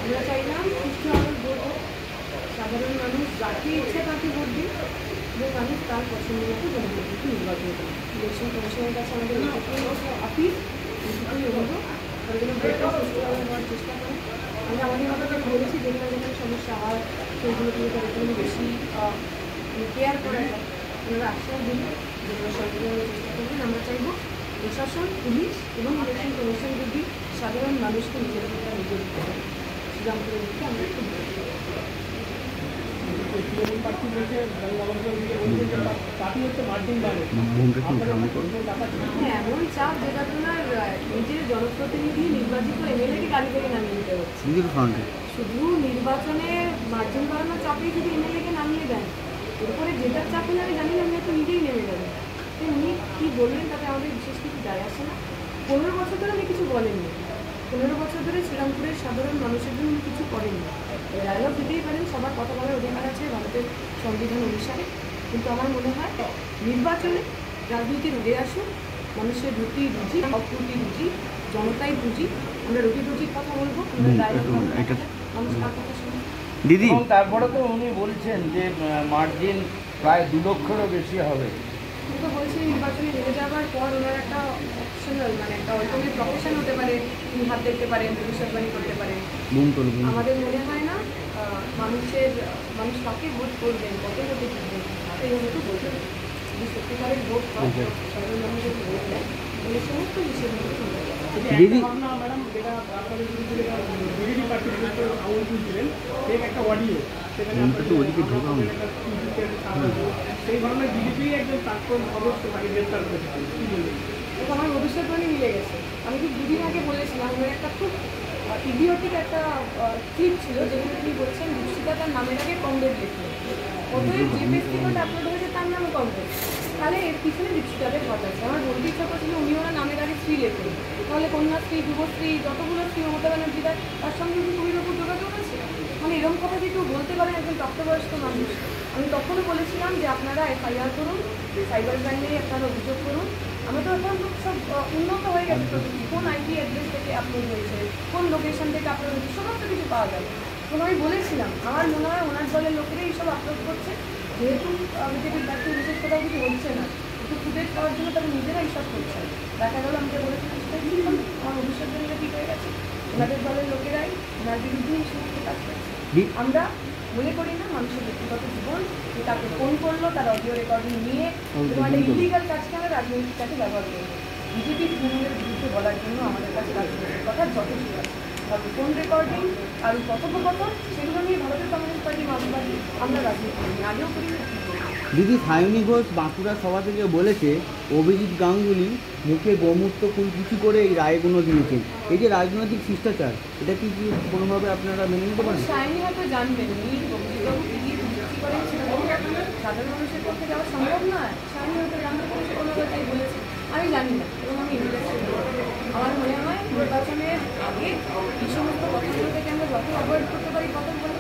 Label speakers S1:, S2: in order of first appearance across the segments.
S1: আমরা চাইলাম সুষ্ঠুভাবে ভোট হোক, সাধারণ মানুষ যাকে ইচ্ছে তাকে ভোট দিন এবং মানুষ তার পছন্দ মতো জনপ্রতিনিধি নির্বাচন করেন। ইলেকশন কমিশনের কাছে আমাদের আপিল এইটুকুই অনুরোধ, তারা যেন ভোটটা সুষ্ঠুভাবে হওয়ার চেষ্টা করেন। আমরা আমাদের মতো যেটা বলেছি, যেখানে যেখানে সমস্যা হয় সেইগুলো থেকে তাদের জন্য বেশি কেয়ার করা যায়, ওনারা আশ্বাস দিন যেগুলো সরকারিভাবে চেষ্টা করবেন। আমরা চাইব প্রশাসন, পুলিশ এবং ইলেকশন কমিশন যদি সাধারণ মানুষকে নিজের ভোটটা নিজে দিতে পারে, শ্রীরামপুরের দিকে আমরা একটু এমন চাপ যেটা তোমার নিজের জনপ্রতিনিধি নির্বাচিত এমএলএকে গাড়ি থেকে নামিয়ে দিতে হচ্ছে। শুধু নির্বাচনে মার্জিন বাড়ানোর চাপেই যদি এমএলএকে নামিয়ে দেন, এরপরে যেটার চাপে আমি জানি না, আমি তো নিজেই নেমে যাবেন। তো উনি কী বললেন তাতে আমাদের বিশেষ কিছু যায় আসে না। 15 বছর ধরে উনি কিছু বলেননি, 15 বছর ধরে শ্রীরামপুরের সাধারণ মানুষের জন্য উনি কিছু করেননি। ডায়লগ দিতেই পারেন, সবার কথা বলার অধিকার আছে ভারতের সংবিধান অনুসারে, কিন্তু আমার মনে হয় নির্বাচনে রাজনীতির উড়ে আসুন, মানুষের রুটি রুজি, অপ্রুটি রুজি, জনতাই পুঁজি। আমরা রুটি রুজির কথা বলবো, মানুষ তার কথা শুনে
S2: দিদি।
S3: তারপরে তো উনি বলছেন যে মার্জিন প্রায় 2 লক্ষেরও বেশি হবে।
S1: উনি তো বলছি নির্বাচনে হেরে যাওয়ার পর ওনার একটা অপশনাল একটা অল্টারনেট প্রফেশন হতে পারে, তিনি হাত দেখতে পারেন, ভবিষ্যৎবাণী করতে পারেন। আমাদের মনে হয় না মানুষ কাকে ভোট করবেন, কত ভোটে জিতবেন, এইভাবে তো বলবেন। যদি সত্যিকারের ভোট হয়, সাধারণ মানুষের ভোট দেয়, এই সমস্ত বিষয়গুলো
S2: দিদি
S4: ম্যাডাম, যেটা আপনাদের বিজেপি পার্টির আউল তুলছিলেন একটা অডিও, সেখানে সেই ধরনের বিজেপি একজন প্রাক্তন সদস্য তাকে গ্রেপ্তার করেছে, কি বলবেন?
S1: আমার ভবিষ্যৎবাণী মিলে গেছে। আমি ঠিক 2 দিন আগে বলেছিলাম, আমার একটা খুব ইডিওটিক একটা ক্লিপ ছিল যেখানে তিনি বলছেন দীপশিতা তার নামের আগে কমরেড লিখলেন, অতএব যে ব্যক্তিগত আপলোড হয়েছে তার নাম কমরেড, তাহলে এর পিছনে দীপশিতাদের কথা আছে। আমার বলতে ইচ্ছা করছিল উনি ওনার নামের আগে স্ত্রী লেখেন, তাহলে কন্যাশ্রী, যুবশ্রী, যতগুলো স্ত্রী মমতা ব্যানার্জি দেয় তার সঙ্গে কি খুবই রকম যোগাযোগ আছে? মানে এরকম কথা যে কেউ বলতে পারেন একজন প্রাপ্তবয়স্ক মানুষ। আমি তখনও বলেছিলাম যে আপনারা এফআইআর করুন, সাইবার ক্রাইমে আপনারা অভিযোগ করুন। আমরা তো এখন সব উন্নত হয়ে গেছে, কোন আইপি অ্যাড্রেস থেকে আপলোড হয়েছে, কোন লোকেশন থেকে আপলোড হয়েছে, সমস্ত কিছু পাওয়া যাবে। তো আমি বলেছিলাম আমার মনে হয় ওনার দলের লোকেরাই এইসব আপলোড করছে, যেহেতু বিজেপির প্রার্থী বিশেষ কোথাও কিছু হচ্ছে না, একটু ফুটেজ পাওয়ার জন্য তারা নিজেরা এইসব করছে। দেখা গেল আমি বলেছিলাম সেটাই ঠিক হলো, আমার ভবিষ্যৎবাণীটা ঠিক হয়ে গেছে। ওনাদের দলের লোকেরাই ওনার বিরুদ্ধে এই সমস্ত কাজ করছে। আমরা মনে করি না মানুষের ব্যক্তিগত জীবন, তাকে ফোন করলো, তার অডিও রেকর্ডিং নিয়ে তোমাদের ইলিগাল কাজকে আমরা রাজনৈতিক কাজে ব্যবহার করবো। বিজেপি তৃণমূলের বিরুদ্ধে বলার জন্য আমাদের কাছে রাজনৈতিক কথা যথেষ্ট আছে। তবে ফোন রেকর্ডিং আর কথোপকথন সেগুলো নিয়ে ভারতের কমিউনিস্ট পার্টি, মার্ক্সবাদী আমরা রাজনীতি করি, আগেও করি।
S2: দিদি, সায়নী ঘোষ বাঁকুড়া সভা থেকে বলেছে অভিজিৎ গাঙ্গুলি মুখে গোমূত্র কুলকুচি করে এই রায়গুলো দিয়েছেন। এই যে রাজনৈতিক শিষ্টাচার, এটা কি কোনোভাবে আপনারা মেনে নিতে পারেন?
S1: সায়নী হয়তো জানবেন, সাধারণ মানুষের পক্ষে যাওয়া সম্ভব নয়। সায়নী হয়তো জানতে পারে সে কোনোভাবেই বলেছে, আমি জানি না এবং আমি ইন্টারেস্টেড। আমার মনে হয় নির্বাচনের আগে এই সমস্ত কথাগুলো থেকে আমরা যত অ্যাভয়েড করতে পারি তত ভালো।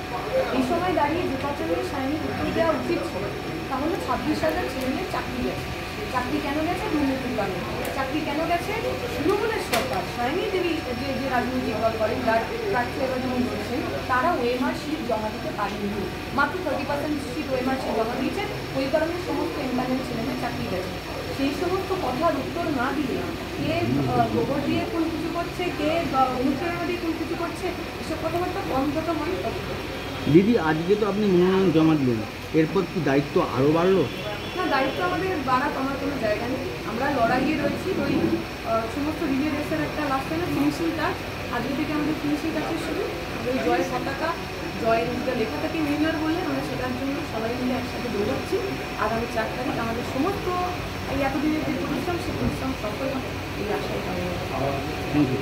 S1: এই সময় দাঁড়িয়ে নির্বাচনে সায়নী উত্তর দেওয়া উচিত ছিল, তাহলে 26,000 ছেলেমেয়ের চাকরি গেছে। চাকরি কেন গেছে? দুর্নীতির কারণে। চাকরি কেন গেছে? তৃণমূলের সরকার, সায়নী দেবী যে রাজনৈতিক দল করেন, যার প্রার্থী এবার যেমন বলছেন, তারা ওএমআর শিট জমা দিতে পারেনি, মাত্র 30% শিট ওএমআর শিট জমা দিয়েছেন, ওই কারণে সমস্ত এমপ্লয়মেন্ট ছেলেমেয়ের চাকরি গেছে। সেই সমস্ত কথার উত্তর না দিয়ে কে গোবর দিয়ে কুলকুচি করছে, কে অনুপ্রেরণা দিয়ে কুলকুচি করছে, এসব কথাবার্তা অন্তত মনে করতে।
S2: দিদি, আজকে তো আপনি মনোনয়ন জমা দিলেন, এরপর কি দায়িত্ব আরও বাড়লো?
S1: না, দায়িত্ব আমাদের বাড়া কমার কোনো জায়গা নেই। আমরা লড়াইয়ে রয়েছি, ওই সমস্ত রিলে রেসের একটা লাস্ট টাইমে ফিনিশিং টাচ, আজকে থেকে আমাদের ফিনিশিং টাচের শুরু। ওই জয় পতাকা, জয়ের যেটা লেখা থাকে উইনার বললে, আমরা সেটার জন্য সবাই মিলে একসাথে দৌড়াচ্ছি। আগামী 4 তারিখ আমাদের সমস্ত এই এতদিনের যে পরিশ্রম, সে পরিশ্রম সফল হবে এই আশাই পাওয়া।
S2: Thank you.